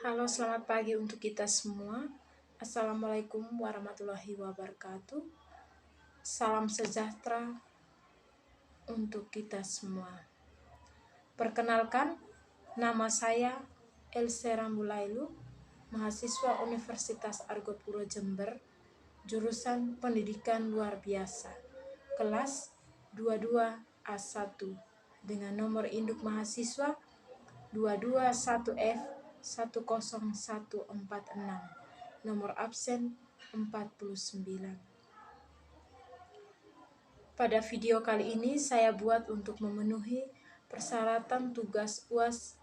Halo, selamat pagi untuk kita semua. Assalamualaikum warahmatullahi wabarakatuh. Salam sejahtera untuk kita semua. Perkenalkan, nama saya Else Rambulailu, mahasiswa Universitas Argopuro Jember, jurusan Pendidikan Luar Biasa, kelas 22A1, dengan nomor induk mahasiswa 221F 10146, nomor absen 49. Pada video kali ini saya buat untuk memenuhi persyaratan tugas UAS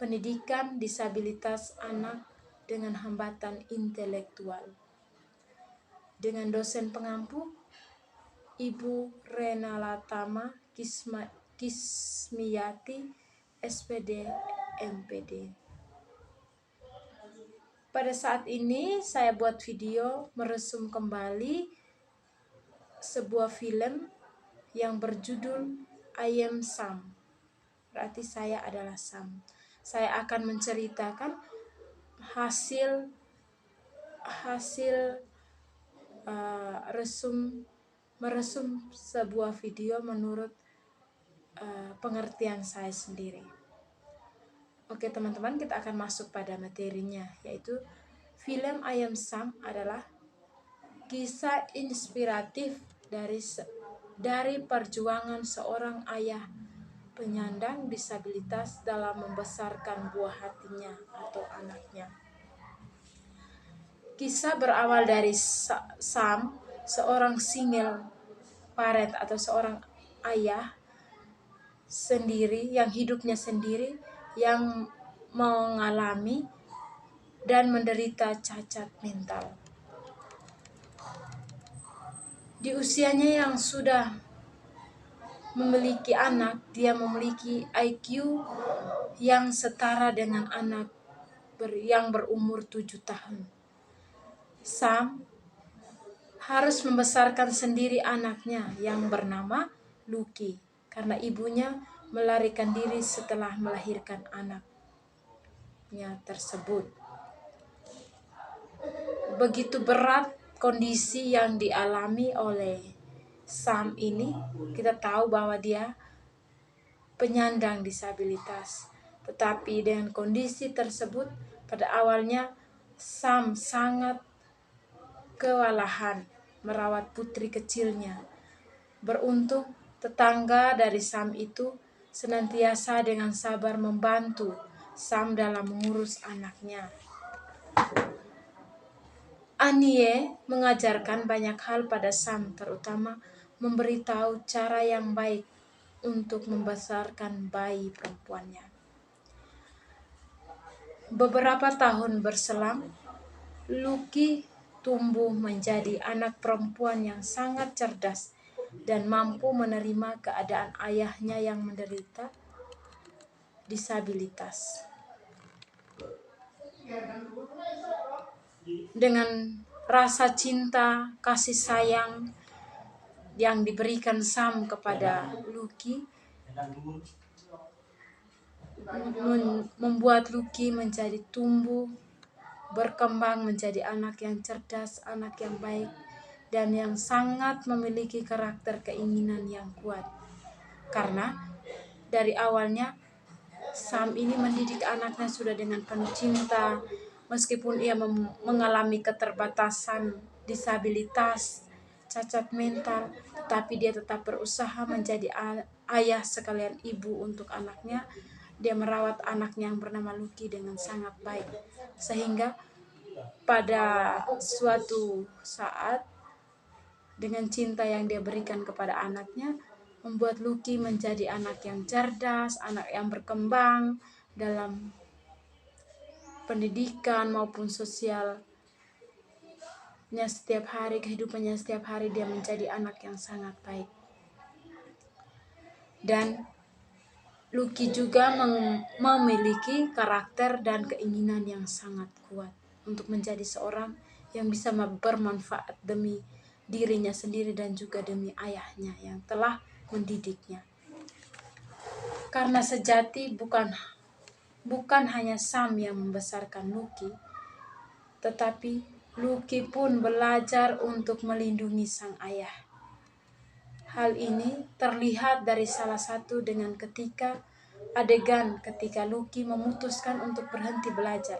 pendidikan disabilitas anak dengan hambatan intelektual, dengan dosen pengampu Ibu Renalatama Kismiyati, SPD MPD. Pada saat ini saya buat video meresum kembali sebuah film yang berjudul I Am Sam. Berarti saya adalah Sam. Saya akan menceritakan meresum sebuah video menurut pengertian saya sendiri. Oke teman-teman, kita akan masuk pada materinya, yaitu film I Am Sam adalah kisah inspiratif dari perjuangan seorang ayah penyandang disabilitas dalam membesarkan buah hatinya atau anaknya. Kisah berawal dari Sam, seorang single parent atau seorang ayah sendiri yang hidupnya sendiri, yang mengalami dan menderita cacat mental. Di usianya yang sudah memiliki anak, dia memiliki IQ yang setara dengan anak yang berumur 7 tahun. Sam harus membesarkan sendiri anaknya yang bernama Lucky, karena ibunya melarikan diri setelah melahirkan anaknya tersebut. Begitu berat kondisi yang dialami oleh Sam ini. Kita tahu bahwa dia penyandang disabilitas, tetapi dengan kondisi tersebut pada awalnya Sam sangat kewalahan merawat putri kecilnya. Beruntung tetangga dari Sam itu senantiasa dengan sabar membantu Sam dalam mengurus anaknya. Anie mengajarkan banyak hal pada Sam, terutama memberitahu cara yang baik untuk membesarkan bayi perempuannya. Beberapa tahun berselang, Lucky tumbuh menjadi anak perempuan yang sangat cerdas dan mampu menerima keadaan ayahnya yang menderita disabilitas. Dengan rasa cinta, kasih sayang yang diberikan Sam kepada Lucky, membuat Lucky menjadi tumbuh, berkembang menjadi anak yang cerdas, anak yang baik, dan yang sangat memiliki karakter keinginan yang kuat. Karena dari awalnya Sam ini mendidik anaknya sudah dengan penuh cinta, meskipun ia mengalami keterbatasan disabilitas, cacat mental, tetapi dia tetap berusaha menjadi ayah sekalian ibu untuk anaknya. Dia merawat anaknya yang bernama Lucky dengan sangat baik, sehingga pada suatu saat dengan cinta yang dia berikan kepada anaknya, membuat Lucky menjadi anak yang cerdas, anak yang berkembang dalam pendidikan maupun sosialnya setiap hari, kehidupannya setiap hari. Dia menjadi anak yang sangat baik. Dan Lucky juga memiliki karakter dan keinginan yang sangat kuat untuk menjadi seorang yang bisa bermanfaat demi dirinya sendiri dan juga demi ayahnya yang telah mendidiknya. Karena sejati bukan bukan hanya Sam yang membesarkan Lucky, tetapi Lucky pun belajar untuk melindungi sang ayah. Hal ini terlihat dari salah satu dengan ketika Lucky memutuskan untuk berhenti belajar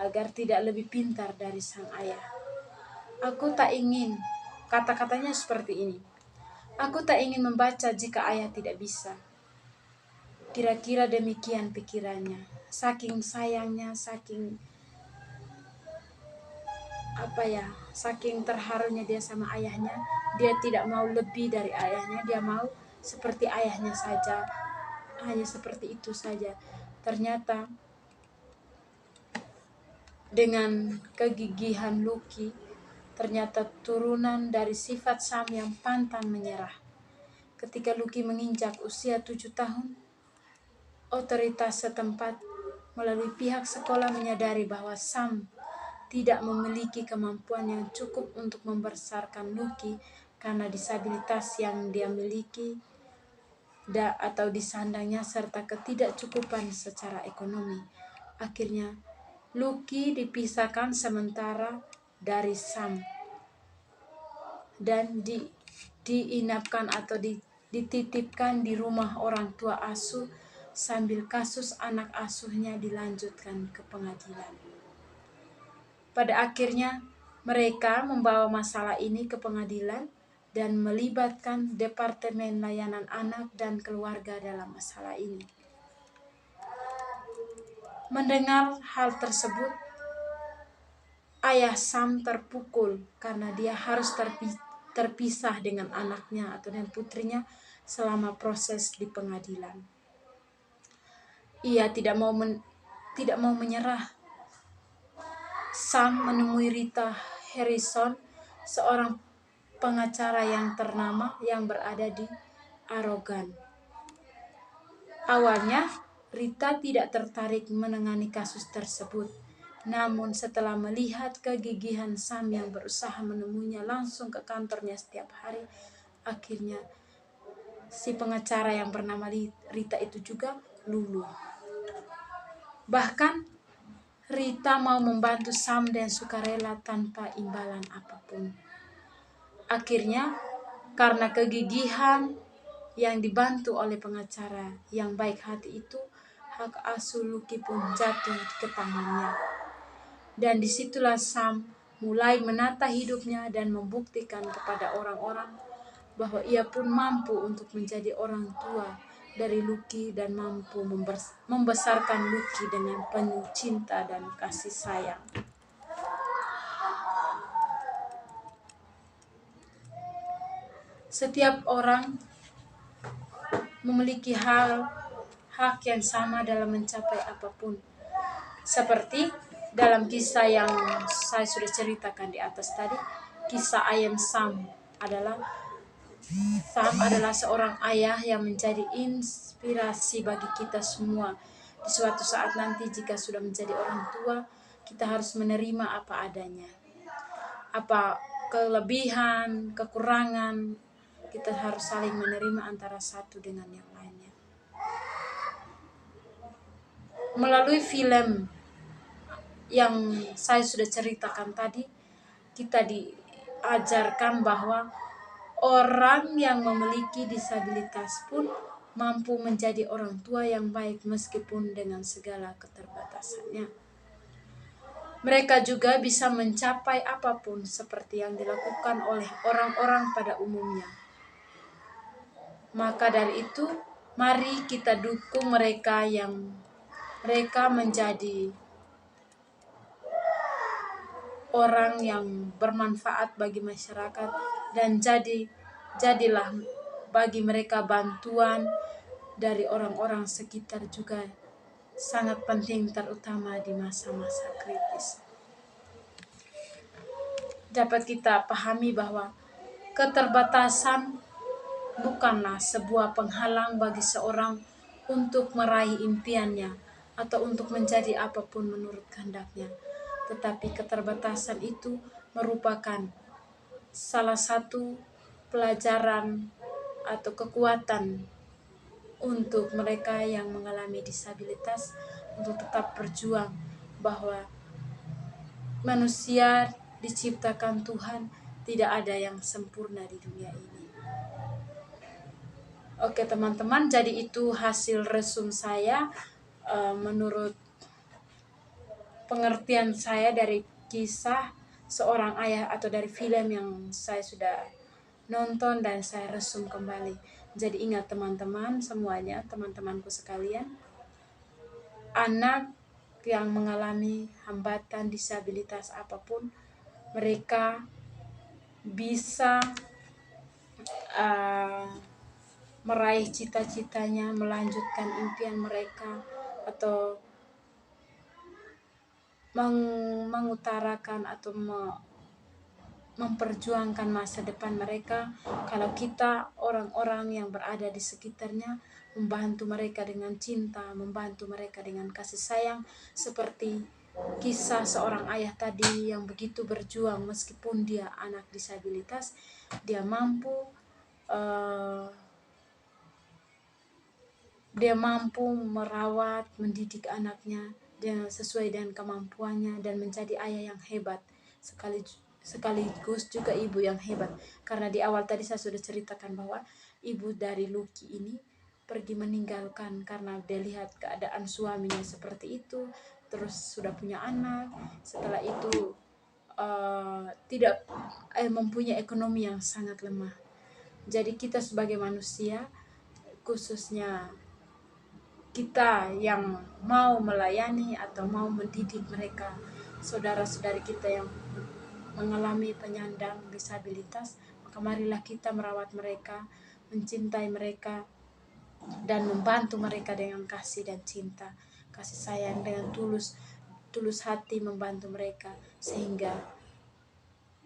agar tidak lebih pintar dari sang ayah. Aku tak ingin, kata-katanya seperti ini. Aku tak ingin membaca jika ayah tidak bisa. Kira-kira demikian pikirannya. Saking sayangnya, saking terharunya dia sama ayahnya, dia tidak mau lebih dari ayahnya, dia mau seperti ayahnya saja, hanya seperti itu saja. Ternyata dengan kegigihan Lucky, ternyata turunan dari sifat Sam yang pantang menyerah. Ketika Lucky menginjak usia 7 tahun, otoritas setempat melalui pihak sekolah menyadari bahwa Sam tidak memiliki kemampuan yang cukup untuk membesarkan Lucky karena disabilitas yang dia miliki atau disandangnya serta ketidakcukupan secara ekonomi. Akhirnya Lucky dipisahkan sementara dari Sam dan diinapkan atau dititipkan di rumah orang tua asuh sambil kasus anak asuhnya dilanjutkan ke pengadilan. Pada akhirnya, mereka membawa masalah ini ke pengadilan dan melibatkan Departemen Layanan Anak dan Keluarga dalam masalah ini. Mendengar hal tersebut, ayah Sam terpukul karena dia harus terpisah dengan anaknya atau dengan putrinya selama proses di pengadilan. Ia tidak mau menyerah. Sam menemui Rita Harrison, seorang pengacara yang ternama yang berada di Oregon. Awalnya, Rita tidak tertarik menangani kasus tersebut. Namun setelah melihat kegigihan Sam yang berusaha menemuinya langsung ke kantornya setiap hari, akhirnya si pengacara yang bernama Rita itu juga luluh. Bahkan Rita mau membantu Sam dan sukarela tanpa imbalan apapun. Akhirnya, karena kegigihan yang dibantu oleh pengacara yang baik hati itu, hak asuh Lucky pun jatuh ke tangannya. Dan disitulah Sam mulai menata hidupnya dan membuktikan kepada orang-orang bahwa ia pun mampu untuk menjadi orang tua dari Lucky dan mampu membesarkan Lucky dengan penuh cinta dan kasih sayang. Setiap orang memiliki hak yang sama dalam mencapai apapun. Seperti dalam kisah yang saya sudah ceritakan di atas tadi, kisah ayam Sam adalah seorang ayah yang menjadi inspirasi bagi kita semua. Di suatu saat nanti jika sudah menjadi orang tua, kita harus menerima apa adanya. Apa kelebihan, kekurangan, kita harus saling menerima antara satu dengan yang lainnya. Melalui film yang saya sudah ceritakan tadi, kita diajarkan bahwa orang yang memiliki disabilitas pun mampu menjadi orang tua yang baik meskipun dengan segala keterbatasannya. Mereka juga bisa mencapai apapun seperti yang dilakukan oleh orang-orang pada umumnya. Maka dari itu, mari kita dukung mereka menjadi orang yang bermanfaat bagi masyarakat dan jadilah bagi mereka bantuan dari orang-orang sekitar juga sangat penting, terutama di masa-masa kritis. Dapat kita pahami bahwa keterbatasan bukanlah sebuah penghalang bagi seorang untuk meraih impiannya atau untuk menjadi apapun menurut kehendaknya. Tetapi keterbatasan itu merupakan salah satu pelajaran atau kekuatan untuk mereka yang mengalami disabilitas untuk tetap berjuang bahwa manusia diciptakan Tuhan, tidak ada yang sempurna di dunia ini. Oke teman-teman, jadi itu hasil resum saya menurut pengertian saya dari kisah seorang ayah atau dari film yang saya sudah nonton dan saya resum kembali. Jadi ingat teman-teman semuanya, teman-temanku sekalian, anak yang mengalami hambatan disabilitas apapun, mereka bisa meraih cita-citanya, melanjutkan impian mereka, atau mengutarakan atau memperjuangkan masa depan mereka kalau kita orang-orang yang berada di sekitarnya membantu mereka dengan cinta, membantu mereka dengan kasih sayang, seperti kisah seorang ayah tadi yang begitu berjuang meskipun dia anak disabilitas, dia mampu merawat, mendidik anaknya dengan sesuai dengan kemampuannya dan menjadi ayah yang hebat, sekaligus juga ibu yang hebat. Karena di awal tadi saya sudah ceritakan bahwa ibu dari Lucky ini pergi meninggalkan karena dia lihat keadaan suaminya seperti itu, terus sudah punya anak, setelah itu tidak mempunyai ekonomi yang sangat lemah. Jadi kita sebagai manusia, khususnya kita yang mau melayani atau mau mendidik mereka, saudara-saudari kita yang mengalami penyandang disabilitas, maka marilah kita merawat mereka, mencintai mereka, dan membantu mereka dengan kasih dan cinta, kasih sayang, dengan tulus hati membantu mereka sehingga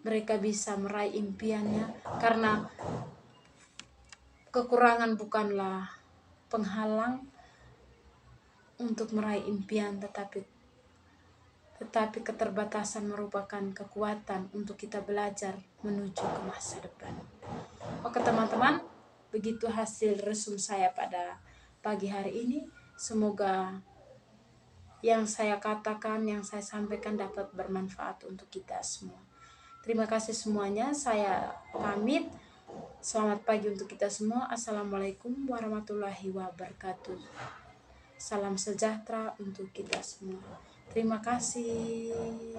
mereka bisa meraih impiannya. Karena kekurangan bukanlah penghalang untuk meraih impian, tetapi keterbatasan merupakan kekuatan untuk kita belajar menuju ke masa depan. Oke teman-teman, begitu hasil resum saya pada pagi hari ini. Semoga yang saya katakan, yang saya sampaikan dapat bermanfaat untuk kita semua. Terima kasih semuanya, saya pamit. Selamat pagi untuk kita semua. Assalamualaikum warahmatullahi wabarakatuh. Salam sejahtera untuk kita semua. Terima kasih.